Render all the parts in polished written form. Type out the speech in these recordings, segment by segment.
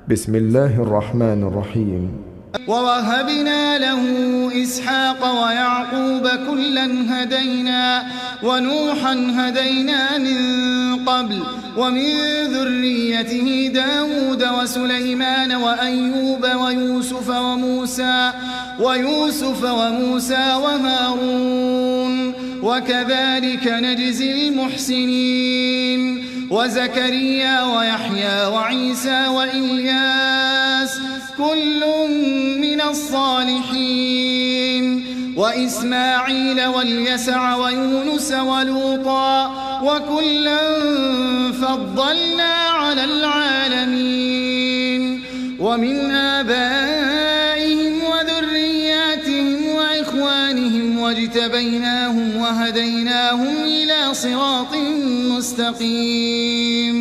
بسم الله الرحمن الرحيم. ووهبنا له إسحاق ويعقوب كلا هدينا ونوحا هدينا من قبل ومن ذريته داود وسليمان وأيوب ويوسف وموسى وهارون وكذلك نجزي المحسنين وزكريا ويحيى وعيسى وإلياس كل من الصالحين وإسماعيل واليسع ويونس ولوطا وكلا فضلنا على العالمين ومن آبائهم وذرياتهم وإخوانهم واجتبيناهم وهديناهم إلى صراط مستقيم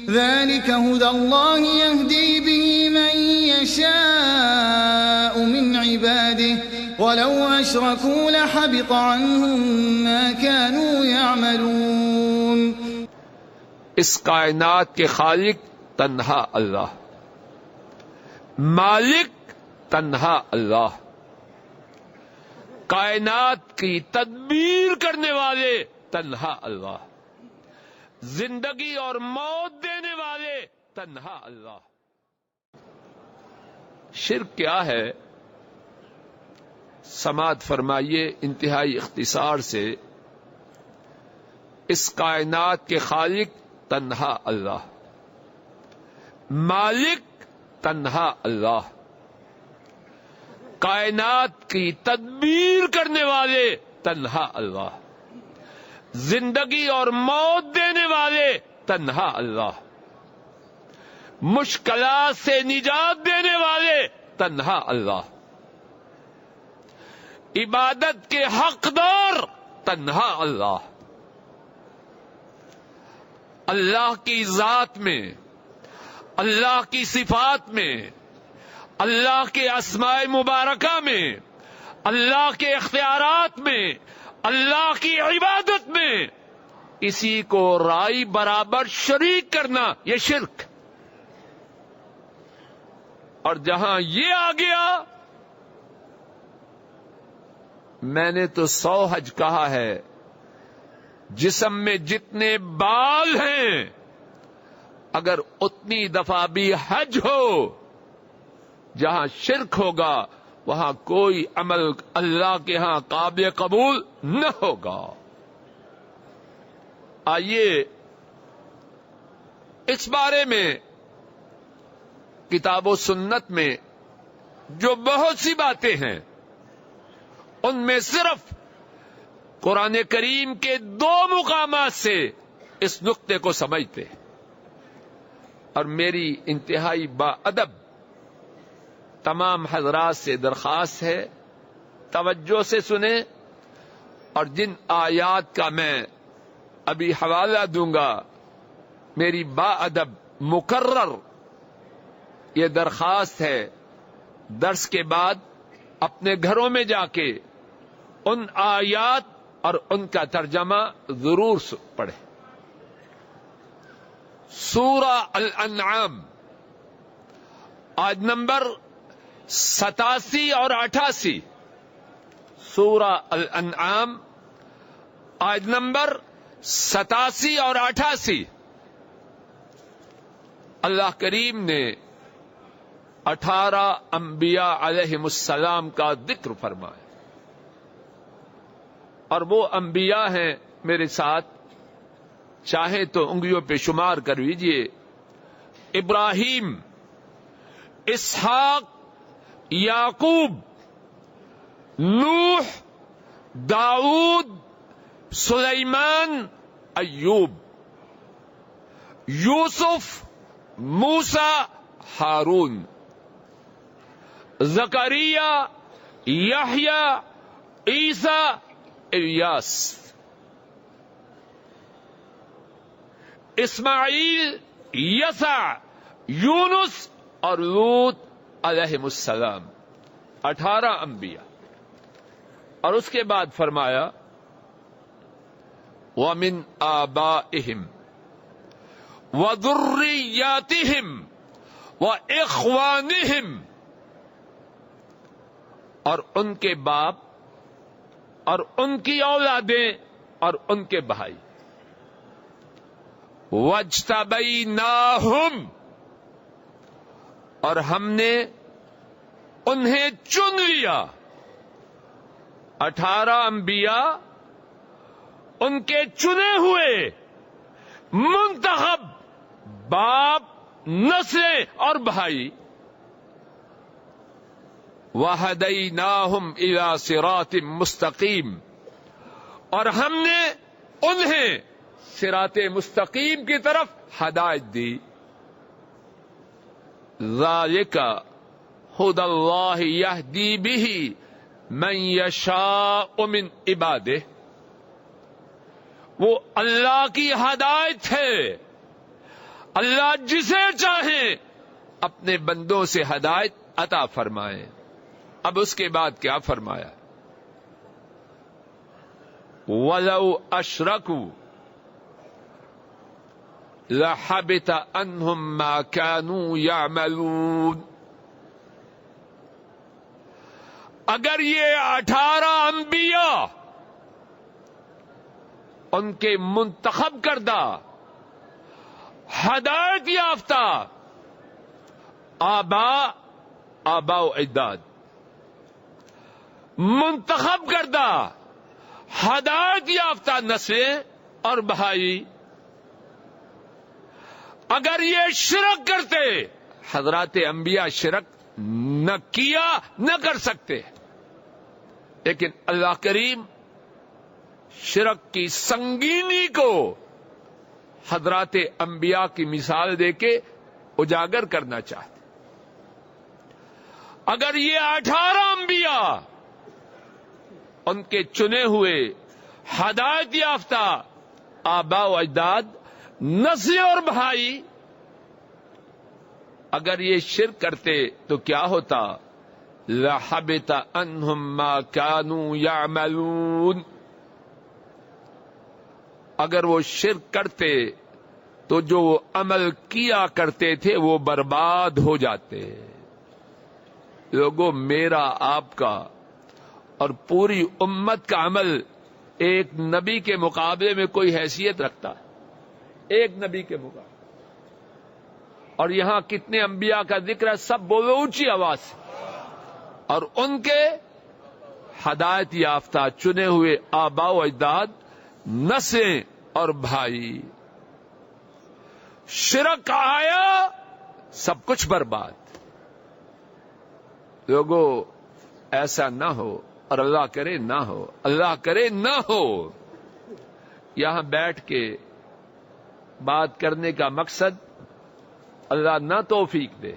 ذلك هدى الله يهدي به من يشاء من عباده ولو أشركوا لحبط عنهم ما كانوا يعملون. اس کائنات کے خالق تنہا اللہ، مالک تنہا اللہ، کائنات کی تدبیر کرنے والے تنہا اللہ، زندگی اور موت دینے والے تنہا اللہ. شرک کیا ہے؟ سماعت فرمائیے انتہائی اختصار سے. اس کائنات کے خالق تنہا اللہ، مالک تنہا اللہ، کائنات کی تدبیر کرنے والے تنہا اللہ، زندگی اور موت دینے والے تنہا اللہ، مشکلات سے نجات دینے والے تنہا اللہ، عبادت کے حقدار تنہا اللہ. اللہ کی ذات میں، اللہ کی صفات میں، اللہ کے اسماء مبارکہ میں، اللہ کے اختیارات میں، اللہ کی عبادت میں کسی کو رائی برابر شریک کرنا یہ شرک. اور جہاں یہ آ گیا، میں نے تو 100 حج کہا ہے، جسم میں جتنے بال ہیں اگر اتنی دفعہ بھی حج ہو، جہاں شرک ہوگا وہاں کوئی عمل اللہ کے ہاں قابل قبول نہ ہوگا. آئیے اس بارے میں کتاب و سنت میں جو بہت سی باتیں ہیں ان میں صرف قرآن کریم کے 2 مقامات سے اس نقطے کو سمجھتے ہیں. اور میری انتہائی باادب تمام حضرات سے درخواست ہے توجہ سے سنیں، اور جن آیات کا میں ابھی حوالہ دوں گا میری باادب مکرر یہ درخواست ہے، درس کے بعد اپنے گھروں میں جا کے ان آیات اور ان کا ترجمہ ضرور پڑھیں. سورہ الانعام آیت نمبر 87 اور 88. سورہ الانعام آیت نمبر 87 اور 88. اللہ کریم نے 18 انبیاء علیہم السلام کا ذکر فرمایا، اور وہ انبیاء ہیں میرے ساتھ چاہے تو انگلیوں پہ شمار کر لیجئے: ابراہیم، اسحاق، یعقوب، نوح، داؤد، سلیمان، ایوب، یوسف، موسیٰ، ہارون، زکریا، یحییٰ، عیسیٰ، الیاس، اسماعیل، یسع، یونس اور لوط علیہم السلام. 18 انبیاء. اور اس کے بعد فرمایا وَمِنْ آبَائِهِمْ وَذُرِّيَّاتِهِمْ وإخوانهم، اور ان کے باپ اور ان کی اولادیں اور ان کے بھائی. وَاجْتَبَيْنَاهُمْ، اور ہم نے انہیں چن لیا. 18 انبیاء ان کے چنے ہوئے منتخب باپ، نسلیں اور بھائی. وَهَدَيْنَاهُمْ إِلَى صِرَاطٍ مُسْتَقِيمٍ، اور ہم نے انہیں صراط مستقیم کی طرف ہدایت دی. ذَلِكَ هُدَى اللَّهِ يَهْدِي بِهِ مَن يَشَاءُ مِنْ عِبَادِهِ، وہ اللہ کی ہدایت ہے. اللہ جسے چاہیں اپنے بندوں سے ہدایت عطا فرمائے. اب اس کے بعد کیا فرمایا؟ وَلَوْ أَشْرَكُوا لَحَبِطَ عَنْهُمْ مَا كَانُوا يَعْمَلُونَ، اگر یہ 18 انبیاء ان کے منتخب کردہ ہدایت یافتہ آباء و اجداد، منتخب کردہ ہدایت یافتہ نسلیں اور بھائی، اگر یہ شرک کرتے، حضرات انبیاء شرک نہ کیا، نہ کر سکتے، لیکن اللہ کریم شرک کی سنگینی کو حضرات انبیاء کی مثال دے کے اجاگر کرنا چاہتے. اگر یہ 18 انبیاء ان کے چنے ہوئے ہدایت یافتہ آباء و اجداد، نسل اور بھائی، اگر یہ شرک کرتے تو کیا ہوتا؟ لَحَبِطَ عَنْهُمْ مَا كَانُوا يَعْمَلُونَ، اگر وہ شرک کرتے تو جو وہ عمل کیا کرتے تھے وہ برباد ہو جاتے. لوگوں، میرا، آپ کا اور پوری امت کا عمل ایک نبی کے مقابلے میں کوئی حیثیت رکھتا ہے؟ ایک نبی کے مقابلے. اور یہاں کتنے انبیاء کا ذکر ہے؟ سب بولو اونچی آواز سے. اور ان کے ہدایت یافتہ چنے ہوئے آباء و اجداد، نسلیں اور بھائی. شرک آیا، سب کچھ برباد. لوگوں، ایسا نہ ہو، اور اللہ کرے نہ ہو، اللہ کرے نہ ہو. یہاں بیٹھ کے بات کرنے کا مقصد اللہ نہ توفیق دے.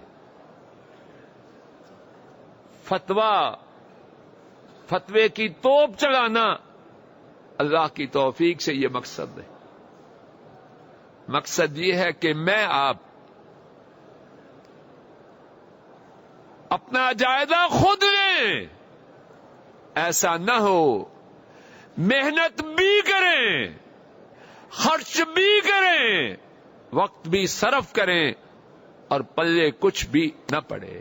فتوے کی توپ چلانا اللہ کی توفیق سے یہ مقصد ہے. مقصد یہ ہے کہ میں آپ اپنا جائزہ خود لیں. ایسا نہ ہو محنت بھی کریں، خرچ بھی کریں، وقت بھی صرف کریں اور پلے کچھ بھی نہ پڑے.